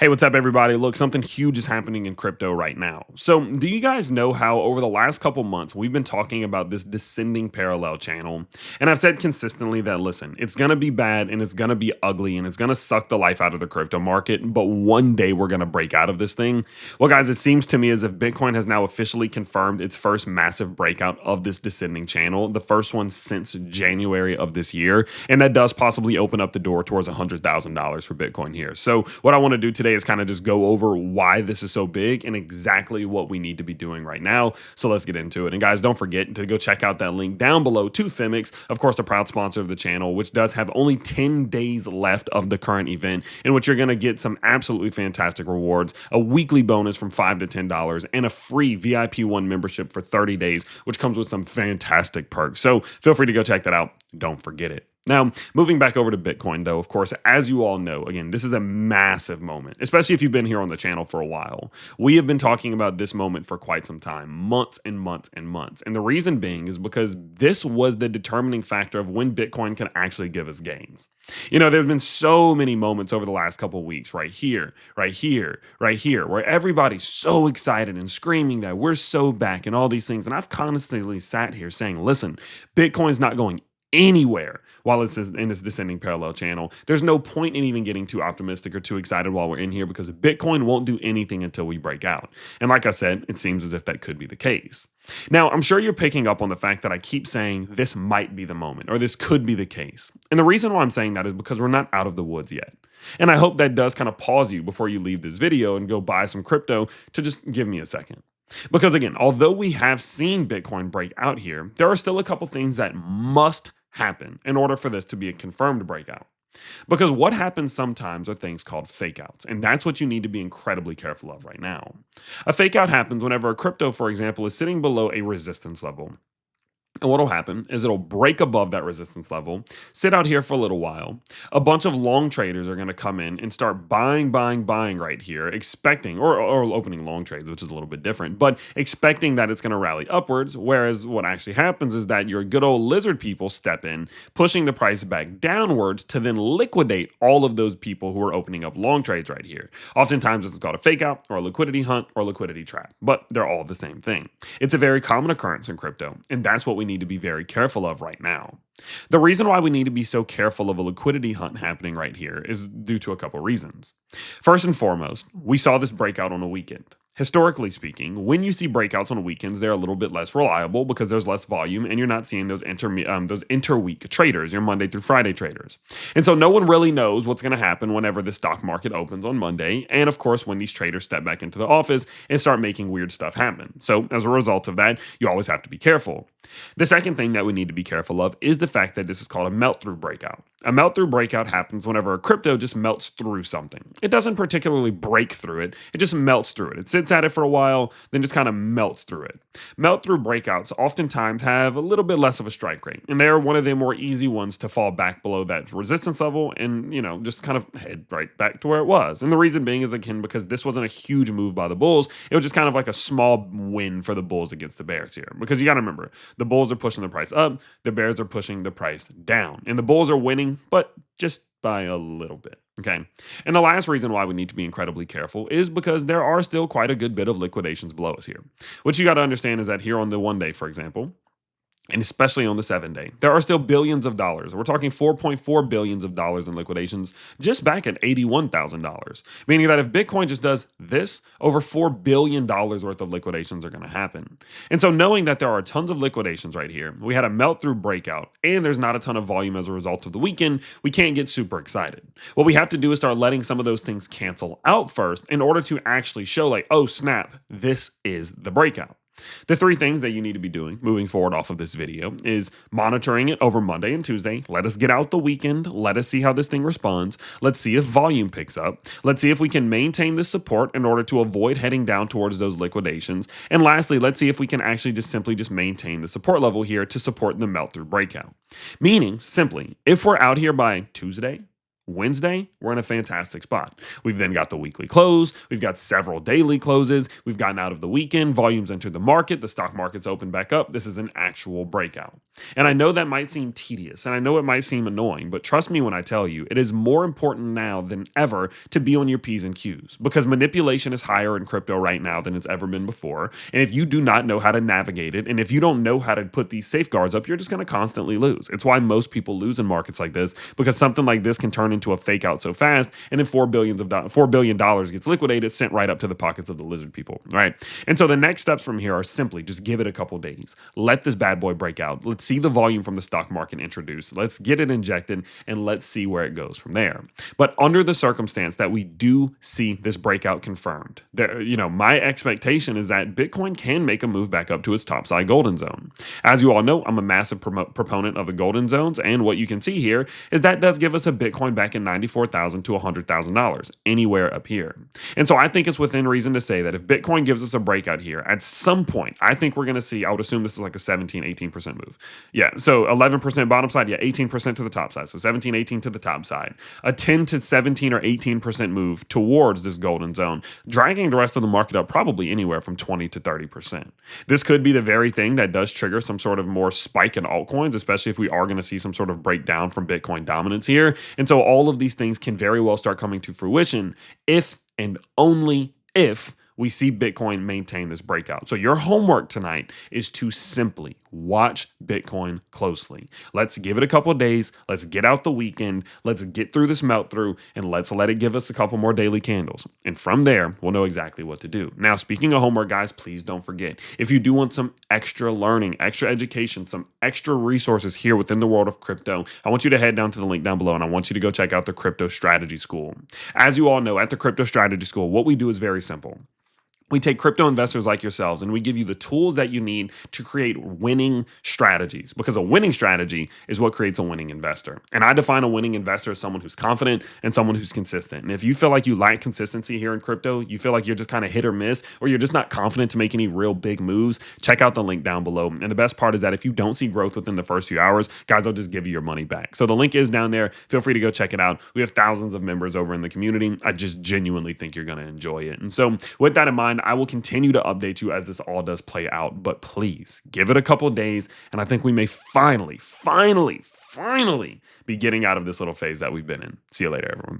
Hey, what's up, everybody? Look, something huge is happening in crypto right now. So, do you guys know how over the last couple months we've been talking about this descending parallel channel? And I've said consistently that, listen, it's going to be bad and it's going to be ugly and it's going to suck the life out of the crypto market, but one day we're going to break out of this thing. Well, guys, it seems to me as if Bitcoin has now officially confirmed its first massive breakout of this descending channel, the first one since January of this year. And that does possibly open up the door towards $100,000 for Bitcoin here. So, what I want to do today is kind of just go over why this is so big and exactly what we need to be doing right now. So let's get into it. And guys, don't forget to go check out that link down below to Fimix, of course, a proud sponsor of the channel, which does have only 10 days left of the current event, in which you're going to get some absolutely fantastic rewards, a weekly bonus from $5 to $10, and a free VIP1 membership for 30 days, which comes with some fantastic perks. So feel free to go check that out. Don't forget it. Now, moving back over to Bitcoin, though, of course, as you all know, again, this is a massive moment, especially if you've been here on the channel for a while. We have been talking about this moment for quite some time, months and months and months. And the reason being is because this was the determining factor of when Bitcoin can actually give us gains. You know, there's been so many moments over the last couple of weeks, right here, right here, right here, where everybody's so excited and screaming that we're so back and all these things. And I've constantly sat here saying, listen, Bitcoin's not going anywhere while it's in this descending parallel channel. There's no point in even getting too optimistic or too excited while we're in here, because Bitcoin won't do anything until we break out. And like I said, it seems as if that could be the case. Now, I'm sure you're picking up on the fact that I keep saying this might be the moment, or this could be the case. And the reason why I'm saying that is because we're not out of the woods yet. And I hope that does kind of pause you before you leave this video and go buy some crypto to just give me a second. Because again, although we have seen Bitcoin break out here, there are still a couple things that must happen in order for this to be a confirmed breakout. Because what happens sometimes are things called fakeouts, and that's what you need to be incredibly careful of right now. A fakeout happens whenever a crypto, for example, is sitting below a resistance level. And what will happen is it'll break above that resistance level, sit out here for a little while. A bunch of long traders are going to come in and start buying right here, expecting, or opening long trades, which is a little bit different, but expecting that it's going to rally upwards. Whereas what actually happens is that your good old lizard people step in, pushing the price back downwards to then liquidate all of those people who are opening up long trades right here. Oftentimes, it's called a fake out or a liquidity hunt or liquidity trap, but they're all the same thing. It's a very common occurrence in crypto, and that's what we need to be very careful of right now. The reason why we need to be so careful of a liquidity hunt happening right here is due to a couple reasons. First and foremost, we saw this breakout on a weekend. Historically speaking, when you see breakouts on weekends, they're a little bit less reliable because there's less volume and you're not seeing those interweek traders, your Monday through Friday traders. And so no one really knows what's going to happen whenever the stock market opens on Monday. And of course, when these traders step back into the office and start making weird stuff happen. So as a result of that, you always have to be careful. The second thing that we need to be careful of is the fact that this is called a melt-through breakout. A melt-through breakout happens whenever a crypto just melts through something. It doesn't particularly break through it. It just melts through it. It sits at it for a while, then just kind of melts through it. Melt-through breakouts oftentimes have a little bit less of a strike rate, and they're one of the more easy ones to fall back below that resistance level and, you know, just kind of head right back to where it was. And the reason being is, again, because this wasn't a huge move by the bulls. It was just kind of like a small win for the bulls against the bears here. Because you got to remember, the bulls are pushing the price up, the bears are pushing the price down, and the bulls are winning, but just by a little bit. Okay. And the last reason why we need to be incredibly careful is because there are still quite a good bit of liquidations below us here. What you got to understand is that here on the 1 day, for example, and especially on the 7 day, there are still billions of dollars. We're talking $4.4 billions of dollars in liquidations just back at $81,000. Meaning that if Bitcoin just does this, over $4 billion worth of liquidations are going to happen. And so knowing that there are tons of liquidations right here, we had a melt through breakout, and there's not a ton of volume as a result of the weekend, we can't get super excited. What we have to do is start letting some of those things cancel out first in order to actually show like, oh snap, this is the breakout. The three things that you need to be doing moving forward off of this video is monitoring it over Monday and Tuesday. Let us get out the weekend. Let us see how this thing responds. Let's see if volume picks up. Let's see if we can maintain this support in order to avoid heading down towards those liquidations. And lastly, let's see if we can actually simply maintain the support level here to support the melt through breakout. Meaning, simply, if we're out here by Tuesday, Wednesday, we're in a fantastic spot. We've then got the weekly close. We've got several daily closes. We've gotten out of the weekend. Volumes entered the market. The stock market's opened back up. This is an actual breakout. And I know that might seem tedious and I know it might seem annoying, but trust me when I tell you, it is more important now than ever to be on your P's and Q's because manipulation is higher in crypto right now than it's ever been before. And if you do not know how to navigate it, and if you don't know how to put these safeguards up, you're just going to constantly lose. It's why most people lose in markets like this because something like this can turn into a fake out so fast, and then $4 billion gets liquidated, sent right up to the pockets of the lizard people, right? And so the next steps from here are simply just give it a couple days. Let this bad boy break out. Let's see the volume from the stock market introduced. Let's get it injected, and let's see where it goes from there. But under the circumstance that we do see this breakout confirmed, my expectation is that Bitcoin can make a move back up to its topside golden zone. As you all know, I'm a massive proponent of the golden zones, and what you can see here is that does give us a Bitcoin back in $94,000 to $100,000, anywhere up here. And so I think it's within reason to say that if Bitcoin gives us a breakout here, at some point, I think we're going to see, I would assume this is like a 18% move. Yeah, so 11% bottom side, yeah, 18% to the top side. So 17, 18 to the top side. A 10 to 17 or 18% move towards this golden zone, dragging the rest of the market up probably anywhere from 20 to 30%. This could be the very thing that does trigger some sort of more spike in altcoins, especially if we are going to see some sort of breakdown from Bitcoin dominance here. And so all of these things can very well start coming to fruition if and only if we see Bitcoin maintain this breakout. So your homework tonight is to simply watch Bitcoin closely. Let's give it a couple of days. Let's get out the weekend. Let's get through this melt through and let's let it give us a couple more daily candles. And from there, we'll know exactly what to do. Now, speaking of homework, guys, please don't forget, if you do want some extra learning, extra education, some extra resources here within the world of crypto, I want you to head down to the link down below and I want you to go check out the Crypto Strategy School. As you all know, at the Crypto Strategy School, what we do is very simple. We take crypto investors like yourselves and we give you the tools that you need to create winning strategies, because a winning strategy is what creates a winning investor. And I define a winning investor as someone who's confident and someone who's consistent. And if you feel like you lack consistency here in crypto, you feel like you're just kind of hit or miss, or you're just not confident to make any real big moves, check out the link down below. And the best part is that if you don't see growth within the first few hours, guys, I'll just give you your money back. So the link is down there. Feel free to go check it out. We have thousands of members over in the community. I just genuinely think you're going to enjoy it. And so with that in mind, I will continue to update you as this all does play out, but please give it a couple of days. And I think we may finally be getting out of this little phase that we've been in. See you later, everyone.